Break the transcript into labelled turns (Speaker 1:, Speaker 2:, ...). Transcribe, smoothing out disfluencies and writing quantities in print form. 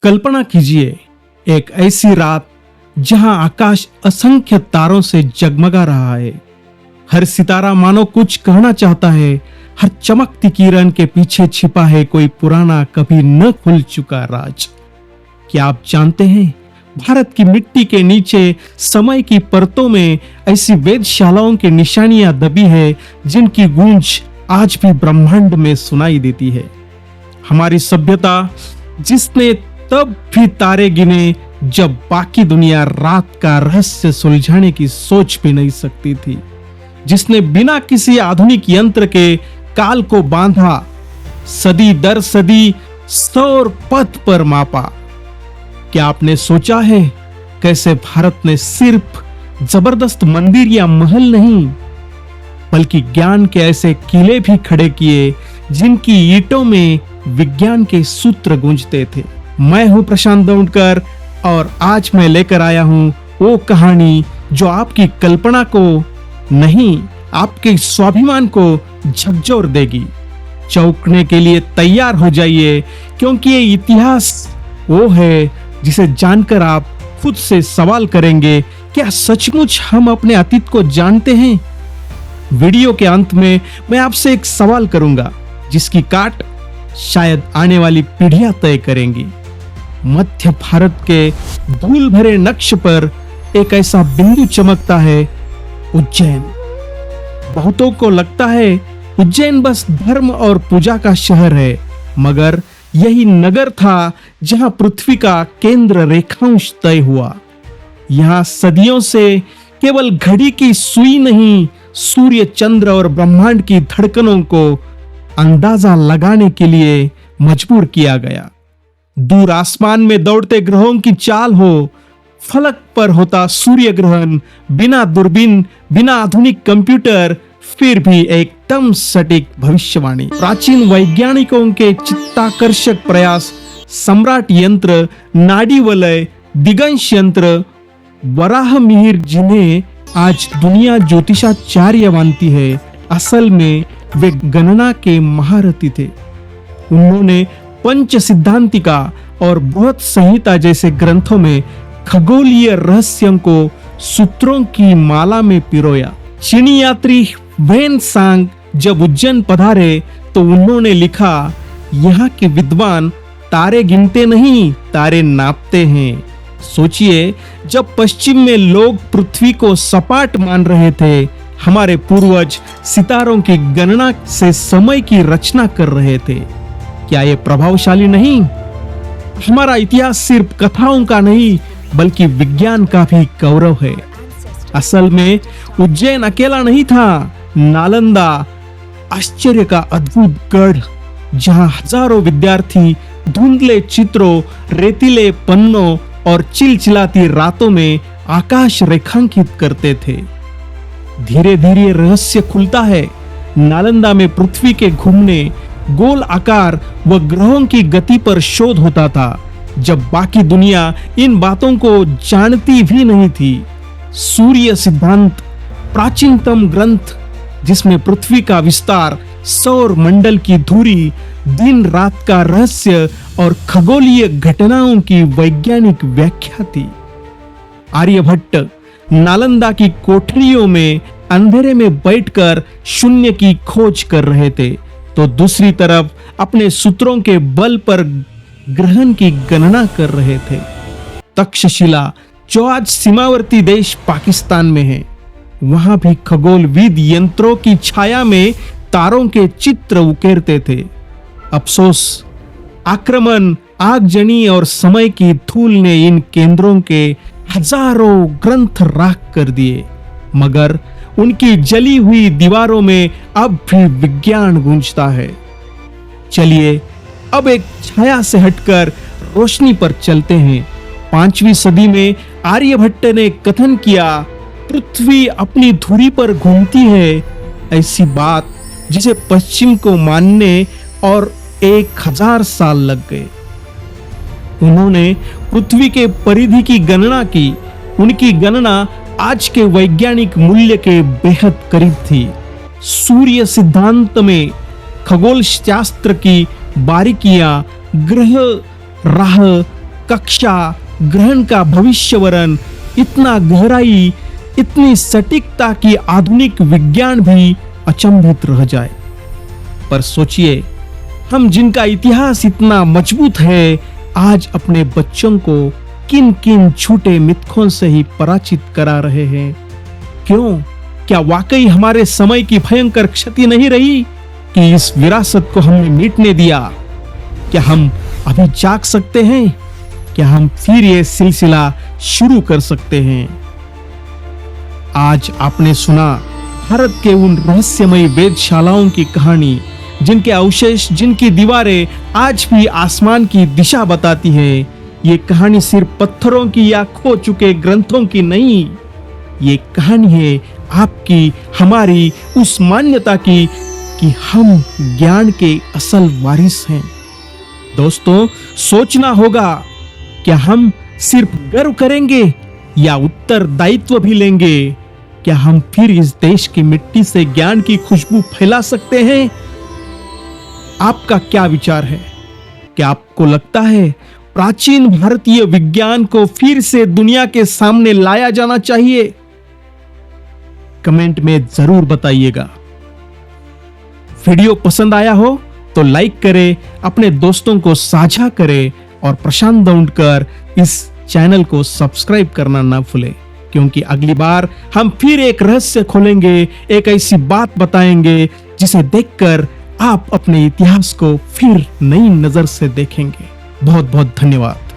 Speaker 1: कल्पना कीजिए एक ऐसी रात जहां आकाश असंख्य तारों से जगमगा रहा है। हर सितारा मानो कुछ कहना चाहता है। हर चमकती किरण के पीछे छिपा है कोई पुराना कभी न खुल चुका राज। क्या आप जानते हैं भारत की मिट्टी के नीचे समय की परतों में ऐसी वेधशालाओं की निशानियां दबी है जिनकी गूंज आज भी ब्रह्मांड में सुनाई देती है। हमारी सभ्यता जिसने तब भी तारे गिने जब बाकी दुनिया रात का रहस्य सुलझाने की सोच भी नहीं सकती थी, जिसने बिना किसी आधुनिक यंत्र के काल को बांधा, सदी दर सदी सौर पथ पर मापा। क्या आपने सोचा है कैसे भारत ने सिर्फ जबरदस्त मंदिर या महल नहीं बल्कि ज्ञान के ऐसे किले भी खड़े किए जिनकी ईंटों में विज्ञान के सूत्र गूंजते थे। मैं हूं प्रशांत दौंडकर और आज मैं लेकर आया हूं वो कहानी जो आपकी कल्पना को नहीं, आपके स्वाभिमान को झकझोर देगी। चौंकने के लिए तैयार हो जाइए, क्योंकि ये इतिहास वो है जिसे जानकर आप खुद से सवाल करेंगे, क्या सचमुच हम अपने अतीत को जानते हैं? वीडियो के अंत में मैं आपसे एक सवाल करूंगा जिसकी काट शायद आने वाली पीढ़ियां तय करेंगी। मध्य भारत के धूल भरे नक्श पर एक ऐसा बिंदु चमकता है, उज्जैन। बहुतों को लगता है उज्जैन बस धर्म और पूजा का शहर है, मगर यही नगर था जहां पृथ्वी का केंद्र रेखांश तय हुआ। यहां सदियों से केवल घड़ी की सुई नहीं, सूर्य, चंद्र और ब्रह्मांड की धड़कनों को अंदाजा लगाने के लिए मजबूर किया गया। दूर आसमान में दौड़ते ग्रहों की चाल हो, फलक पर होता सूर्य ग्रहण, बिना दूरबीन, बिना आधुनिक कंप्यूटर, फिर भी एकदम सटीक भविष्यवाणी। प्राचीन वैज्ञानिकों के चित्ताकर्षक प्रयास, सम्राट यंत्र, नाड़ी वलय, दिगंश यंत्र, वराह मिहिर, जिन्हें आज दुनिया ज्योतिषाचार्य मानती है, असल में वे गणना के महारथी थे। उन्होंने पंच सिद्धांतिका और बृहत संहिता जैसे ग्रंथों में खगोलीय रहस्यों को सूत्रों की माला में पिरोया। चीनी यात्री वेन सांग जब उज्जैन पधारे तो उन्होंने लिखा, यहाँ के विद्वान तारे गिनते नहीं, तारे नापते हैं। सोचिए, जब पश्चिम में लोग पृथ्वी को सपाट मान रहे थे, हमारे पूर्वज सितारों की गणना से समय की रचना कर रहे थे। क्या ये प्रभावशाली नहीं? हमारा इतिहास सिर्फ कथाओं का नहीं बल्कि विज्ञान का भी गौरव है। असल में उज्जैन अकेला नहीं था, नालंदा आश्चर्य का अद्भुत गढ़, जहां हजारों विद्यार्थी धुंधले चित्रों, रेतीले पन्नों और चिलचिलाती रातों में आकाश रेखांकित करते थे। धीरे धीरे रहस्य खुलता है। नालंदा में पृथ्वी के घूमने, गोल आकार व ग्रहों की गति पर शोध होता था, जब बाकी दुनिया इन बातों को जानती भी नहीं थी। सूर्य सिद्धांत, प्राचीनतम ग्रंथ जिसमें पृथ्वी का विस्तार, सौर मंडल की धुरी, दिन रात का रहस्य और खगोलीय घटनाओं की वैज्ञानिक व्याख्या थी। आर्यभट्ट नालंदा की कोठरियों में अंधेरे में बैठकर शून्य की खोज कर रहे थे, तो दूसरी तरफ अपने सूत्रों के बल पर ग्रहण की गणना कर रहे थे। तक्षशिला, जो आज सीमावर्ती देश पाकिस्तान में है, वहां भी खगोलविद यंत्रों की छाया में तारों के चित्र उकेरते थे। अफसोस, आक्रमण, आगजनी और समय की धूल ने इन केंद्रों के हजारों ग्रंथ राख कर दिए, मगर उनकी जली हुई दीवारों में अब भी विज्ञान गूंजता है। चलिए अब एक छाया से हटकर रोशनी पर चलते हैं। 5वीं सदी में आर्यभट्ट ने कथन किया, पृथ्वी अपनी धुरी पर घूमती है। ऐसी बात जिसे पश्चिम को मानने और 1000 साल लग गए। उन्होंने पृथ्वी के परिधि की गणना की। उनकी गणना आज के वैज्ञानिक मूल्य के बेहद करीब थी। सूर्य सिद्धांत में खगोल शास्त्र की बारीकियां, ग्रह, राह, कक्षा ग्रहण का भविष्यवरण इतना गहराई, इतनी सटीकता कि आधुनिक विज्ञान भी अचंभित रह जाए। पर सोचिए, हम जिनका इतिहास इतना मजबूत है, आज अपने बच्चों को किन किन झूठे मिथकों से ही पराजित करा रहे हैं। क्यों? क्या वाकई हमारे समय की भयंकर क्षति नहीं रही कि इस विरासत को हमने मिटने दिया? क्या हम अभी जाग सकते हैं? क्या हम फिर ये सिलसिला शुरू कर सकते हैं? आज आपने सुना भारत के उन रहस्यमयी वेधशालाओं की कहानी, जिनके अवशेष, जिनकी दीवारें आज भी आसमान की दिशा बताती है। ये कहानी सिर्फ पत्थरों की या खो चुके ग्रंथों की नहीं, ये कहानी है आपकी, हमारी, उस मान्यता की कि हम ज्ञान के असल वारिस हैं। दोस्तों, सोचना होगा, क्या हम सिर्फ गर्व करेंगे या उत्तरदायित्व भी लेंगे? क्या हम फिर इस देश की मिट्टी से ज्ञान की खुशबू फैला सकते हैं? आपका क्या विचार है? क्या आपको लगता है प्राचीन भारतीय विज्ञान को फिर से दुनिया के सामने लाया जाना चाहिए? कमेंट में जरूर बताइएगा। वीडियो पसंद आया हो तो लाइक करें, अपने दोस्तों को साझा करें और प्रशांत दौंडकर इस चैनल को सब्सक्राइब करना ना भूलें, क्योंकि अगली बार हम फिर एक रहस्य खोलेंगे, एक ऐसी बात बताएंगे जिसे देखकर आप अपने इतिहास को फिर नई नजर से देखेंगे। बहुत बहुत धन्यवाद।